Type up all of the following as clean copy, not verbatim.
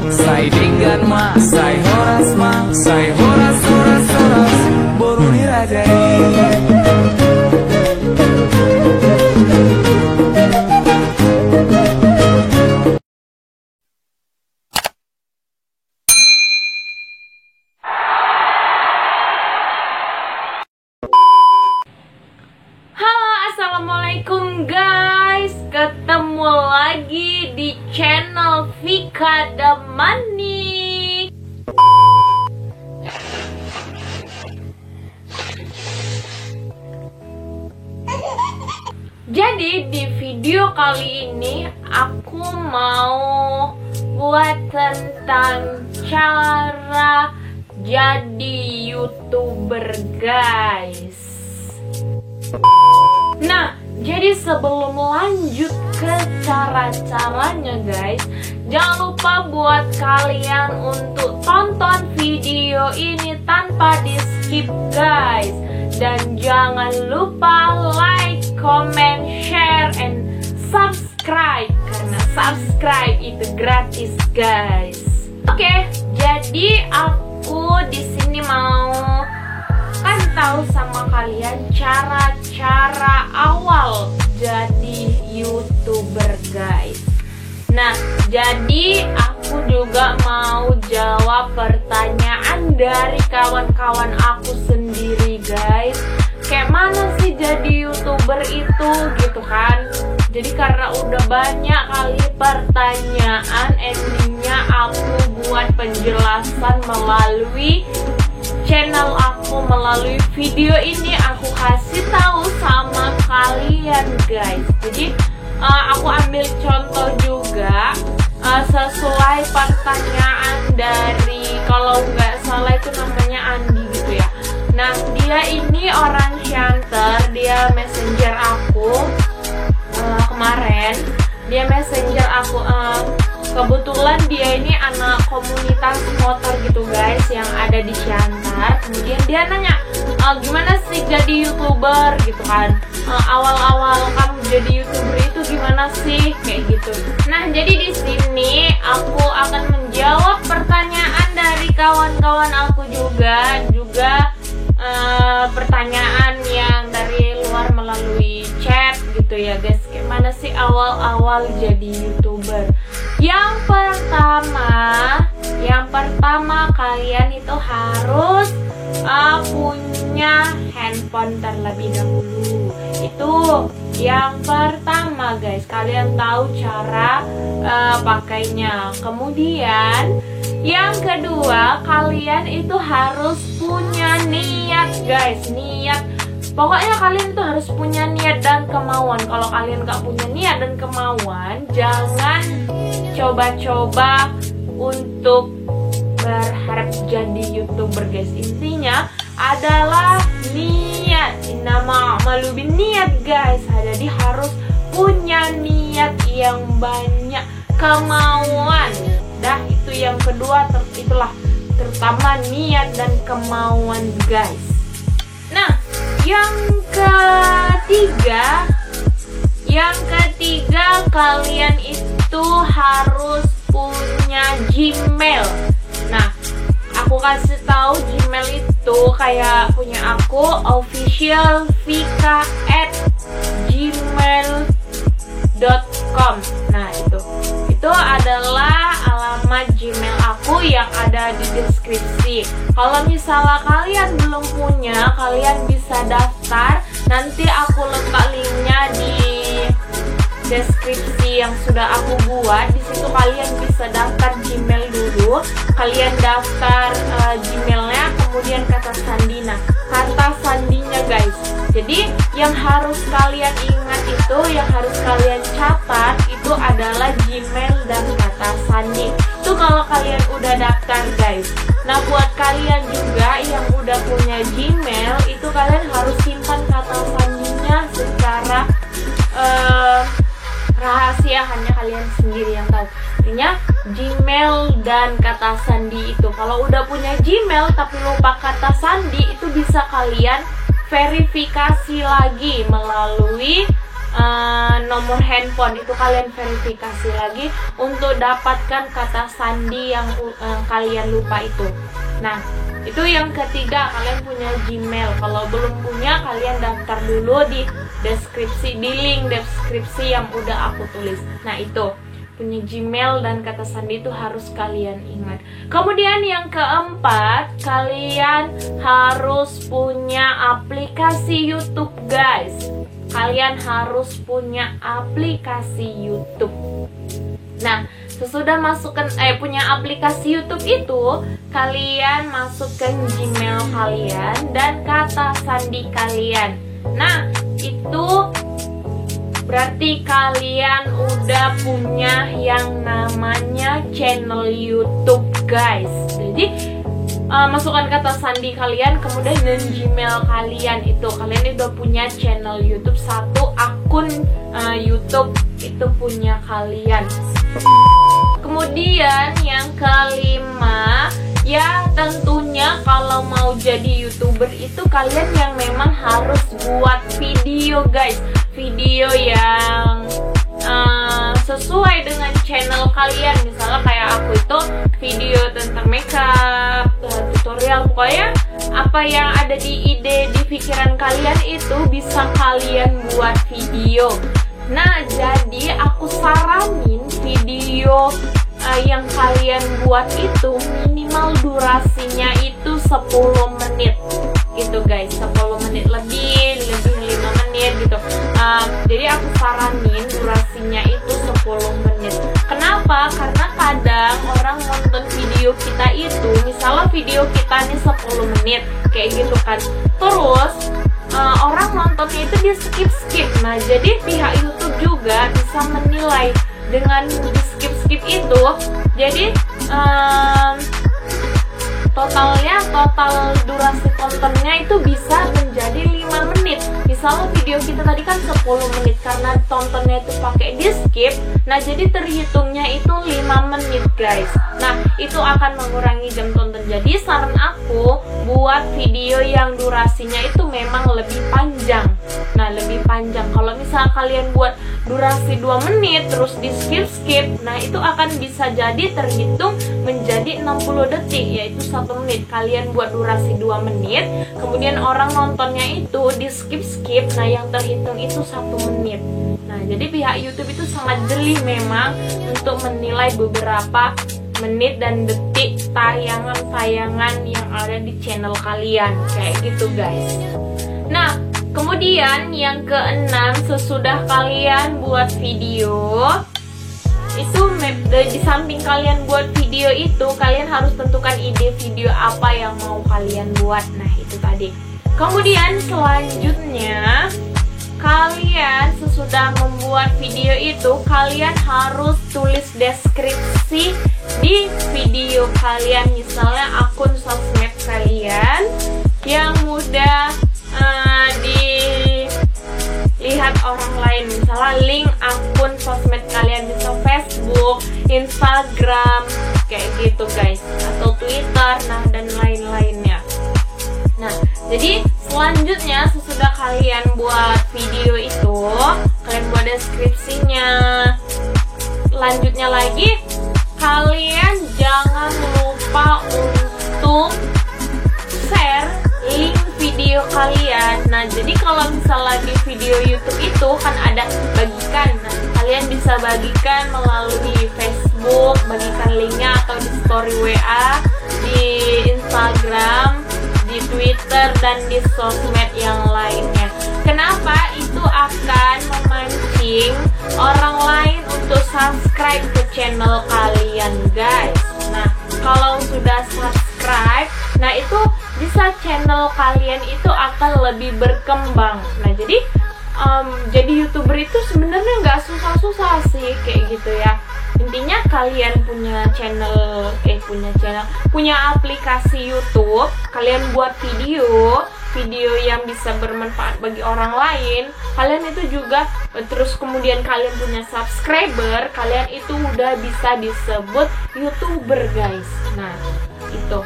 Sai dinggan ma, sai horas boruni rajai. Assalamualaikum guys, ketemu lagi di channel Vika The Money. Jadi di video kali ini aku mau buat tentang cara jadi YouTuber guys. Nah, jadi sebelum lanjut ke cara-caranya guys, jangan lupa buat kalian untuk tonton video ini tanpa di skip guys. Dan jangan lupa like, comment, share, and subscribe, karena subscribe itu gratis guys. Oke, jadi aku di sini mau kasih tahu sama kalian cara-cara awal jadi YouTuber guys. Nah, jadi aku juga mau jawab pertanyaan dari kawan-kawan aku sendiri guys. Kayak mana sih jadi YouTuber itu gitu kan. Jadi karena udah banyak kali pertanyaan, endingnya aku buat penjelasan melalui channel aku, melalui video ini aku kasih tahu sama kalian guys. Jadi aku ambil contoh juga sesuai pertanyaan dari, kalau nggak salah itu namanya Andi gitu ya. Nah, dia ini orang Shanter, dia messenger aku kemarin. Dia messenger aku, kebetulan dia ini anak komunitas motor gitu guys yang ada di Shantar. Kemudian dia nanya, gimana sih jadi YouTuber gitu kan, awal-awal kamu jadi YouTuber itu gimana sih, kayak gitu. Nah, jadi di sini aku akan menjawab pertanyaan dari kawan-kawan aku juga pertanyaan yang dari luar melalui chat gitu ya guys. Kayak mana sih awal-awal jadi YouTuber? Yang pertama kalian itu harus punya handphone terlebih dahulu. Itu yang pertama guys, kalian tahu cara pakainya. Kemudian yang kedua, kalian itu harus punya niat guys. Niat, pokoknya kalian tuh harus punya niat dan kemauan. Kalau kalian gak punya niat dan kemauan, jangan coba-coba untuk berharap jadi YouTuber guys. Intinya adalah niat. Nama malu bin niat guys. Jadi harus punya niat yang banyak, kemauan. Dah, itu yang kedua, itulah terutama niat dan kemauan guys. Nah, yang ketiga kalian itu harus punya Gmail. Nah, aku kasih tahu Gmail itu kayak punya aku, officialvika@gmail.com. Nah, itu adalah alamat Gmail aku yang ada di deskripsi. Kalau misalnya kalian belum punya, kalian bisa daftar. Nanti aku letak linknya di deskripsi yang sudah aku buat. Di situ kalian bisa daftar Gmail dulu. Kalian daftar Gmailnya, kemudian kata sandi. Nah, kata sandinya guys. Jadi yang harus kalian ingat itu, yang harus kalian catat itu adalah Gmail dan kata sandi. Itu kalau kalian udah daftar guys. Nah, buat kalian juga yang udah punya Gmail, itu kalian harus simpan kata sandinya secara rahasia, hanya kalian sendiri yang tahu. Artinya Gmail dan kata sandi itu, kalau udah punya Gmail tapi lupa kata sandi, itu bisa kalian verifikasi lagi melalui nomor handphone, itu kalian verifikasi lagi untuk dapatkan kata sandi yang kalian lupa itu. Nah, itu yang ketiga, kalian punya Gmail. Kalau belum punya, kalian daftar dulu di deskripsi, di link deskripsi yang udah aku tulis. Nah, itu punya Gmail dan kata sandi itu harus kalian ingat. Kemudian yang keempat, kalian harus punya aplikasi YouTube, guys. Kalian harus punya aplikasi YouTube. Nah, sesudah punya aplikasi YouTube itu, kalian masukkan Gmail kalian dan kata sandi kalian. Nah, itu berarti kalian udah punya yang namanya channel YouTube, guys. Jadi masukkan kata sandi kalian, kemudian dan Gmail kalian, itu kalian udah punya channel YouTube, satu akun YouTube itu punya kalian. Kemudian yang kelima, ya tentunya kalau mau jadi YouTuber itu kalian yang memang harus buat video, guys. Video yang sesuai dengan channel kalian. Misalnya kayak aku itu video tentang makeup, tutorial, pokoknya apa yang ada di ide di pikiran kalian itu bisa kalian buat video. Nah, jadi aku saranin video yang kalian buat itu minimal durasinya itu 10 menit gitu, guys. 10 menit lebih 5 menit gitu. Jadi aku saranin durasinya itu 10 menit. Kenapa? Karena kadang orang nonton video kita itu, misalnya video kita nih 10 menit kayak gitu kan, terus orang nontonnya itu di skip. Nah, jadi pihak YouTube juga bisa menilai dengan di skip itu. Jadi total durasi kontennya itu bisa menjadi 5 menit. Misalnya video kita tadi kan 10 menit, karena tontonnya itu pakai di skip, nah jadi terhitungnya itu 5 menit, guys. Nah, itu akan mengurangi jam tonton. Jadi saran aku buat video yang durasinya itu memang lebih panjang. Nah, lebih panjang. Kalau misal kalian buat durasi 2 menit terus di skip, nah itu akan bisa jadi terhitung menjadi 60 detik, yaitu 1 menit. Kalian buat durasi 2 menit, kemudian orang nontonnya itu di skip, nah yang terhitung itu 1 menit. Nah, jadi pihak YouTube itu sangat jeli memang untuk menilai beberapa menit dan detik tayangan-tayangan yang ada di channel kalian, kayak gitu, guys. Nah, kemudian yang keenam, sesudah kalian buat video itu, di samping kalian buat video itu, kalian harus tentukan ide video apa yang mau kalian buat. Nah, itu tadi. Kemudian selanjutnya, kalian sesudah membuat video itu, kalian harus tulis deskripsi di video kalian. Misalnya akun sosmed kalian yang mudah dilihat orang lain, misalnya link akun sosmed kalian, bisa Facebook, Instagram, kayak gitu, guys, atau Twitter, nah dan lain-lainnya. Nah, jadi selanjutnya sesudah kalian buat video itu, kalian buat deskripsinya. Lanjutnya lagi, kalian jangan lupa untuk share link video kalian. Nah, jadi kalau misalnya di video YouTube itu kan ada bagikan. Nah, kalian bisa bagikan melalui Facebook, bagikan linknya, atau di story WA, di Instagram, di Twitter, dan di sosmed yang lainnya. Kenapa? Itu akan memancing orang lain untuk subscribe ke channel kalian, guys. Nah, kalau sudah subscribe, nah itu bisa channel kalian itu akan lebih berkembang. Nah, jadi YouTuber itu sebenarnya nggak susah-susah sih, kayak gitu ya. Intinya kalian punya aplikasi YouTube, kalian buat video yang bisa bermanfaat bagi orang lain, kalian itu juga terus kemudian kalian punya subscriber, kalian itu udah bisa disebut YouTuber, guys. Nah, itu.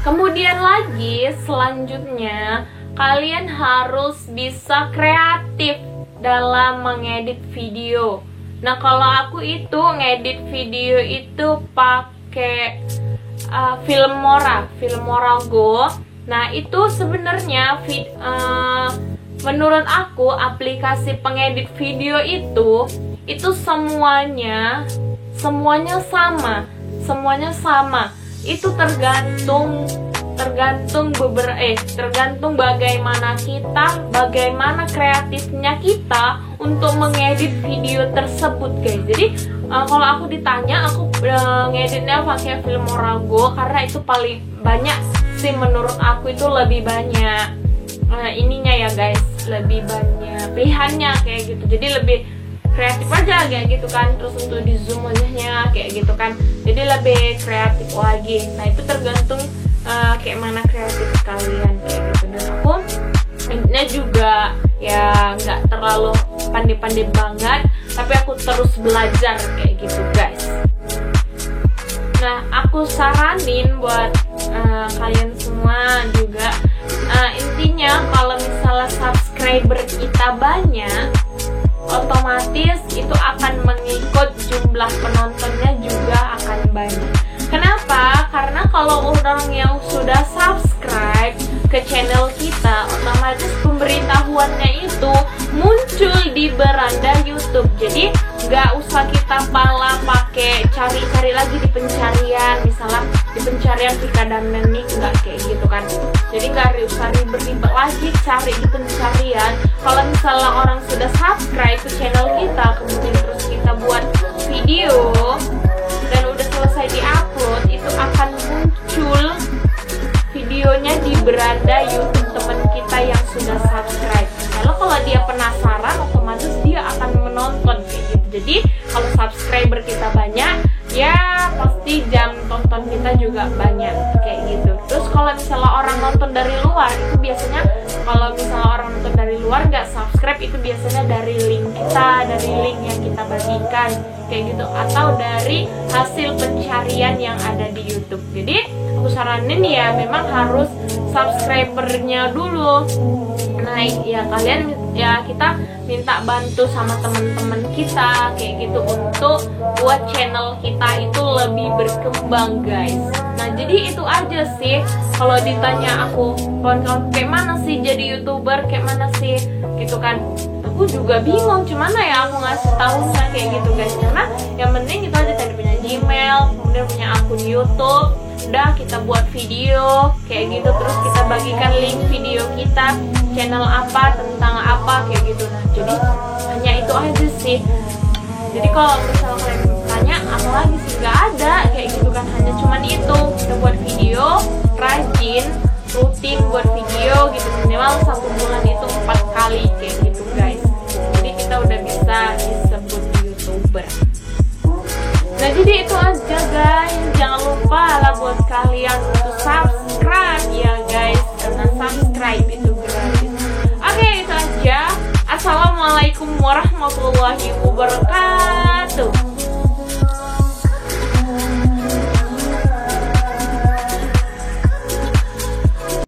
Kemudian lagi selanjutnya, kalian harus bisa kreatif dalam mengedit video. Nah, kalau aku itu ngedit video itu pakai Filmora Go. Nah, itu sebenarnya menurut aku aplikasi pengedit video itu semuanya sama. Itu tergantung bagaimana kreatifnya kita untuk mengedit video tersebut, guys. Jadi kalau aku ditanya, aku ngeditnya pakai Filmora Go karena itu paling banyak sih, menurut aku itu lebih banyak ininya ya guys, lebih banyak pilihannya kayak gitu. Jadi lebih kreatif aja kayak gitu kan. Terus untuk di zoom wajahnya kayak gitu kan, jadi lebih kreatif lagi. Nah, itu tergantung kayak mana kreatif kalian kayak gitu. Dan aku ini juga ya nggak terlalu pandai-pandai banget, tapi aku terus belajar kayak gitu guys. Nah, aku saranin buat kalian semua juga, intinya kalau misalnya subscriber kita banyak, otomatis itu akan mengikut jumlah penontonnya juga akan banyak. Kenapa? Karena kalau orang yang sudah subscribe ke channel kita, otomatis pemberitahuannya itu muncul di beranda YouTube. Jadi nggak usah kita pakai cari-cari lagi di pencarian, misalnya di pencarian Vika dan Nenik, nggak kayak gitu kan. Jadi nggak usah ribet-ribet lagi cari di pencarian. Kalau misalnya orang sudah subscribe ke channel kita, kemudian terus kita buat video dan udah selesai diupload, itu akan muncul videonya di beranda YouTube teman kita yang sudah subscribe. Lalu kalau dia penasaran, otomatis dia akan menonton kayak gitu. Jadi kalau subscriber kita banyak, ya pasti jam tonton kita juga banyak kayak gitu. Terus kalau misalnya orang nonton dari luar, itu biasanya kalau misalnya orang nonton dari luar nggak subscribe, itu biasanya dari link kita, dari link yang kita bagikan kayak gitu, atau dari hasil pencarian yang ada di YouTube. Jadi aku saranin ya memang harus subscribernya dulu. Nah, ya kalian ya kita minta bantu sama teman-teman kita kayak gitu untuk buat channel kita itu lebih berkembang, guys. Nah, jadi itu aja sih. Kalau ditanya aku, kawan-kawan kayak mana sih jadi YouTuber, kayak mana sih gitu kan, aku juga bingung gimana ya aku ngasih tahunya kayak gitu guys. Karena yang penting kita aja tadi punya Gmail, kemudian punya akun YouTube, udah kita buat video kayak gitu, terus kita bagikan link video kita, channel apa, tentang apa kayak gitu. Nah, jadi hanya itu aja sih. Jadi kalau misalnya kalian tanya apa lagi sih, nggak ada kayak gitu kan, hanya cuman itu. Kita buat video, rajin, rutin buat video gitu, minimal 1 bulan itu 4 kali kayak gitu guys. Jadi kita udah bisa disebut YouTuber. Nah, jadi itu aja guys. Jangan lupa lah buat kalian untuk subscribe ya guys, karena subscribe itu gratis. Oke, itu aja. Assalamualaikum warahmatullahi wabarakatuh.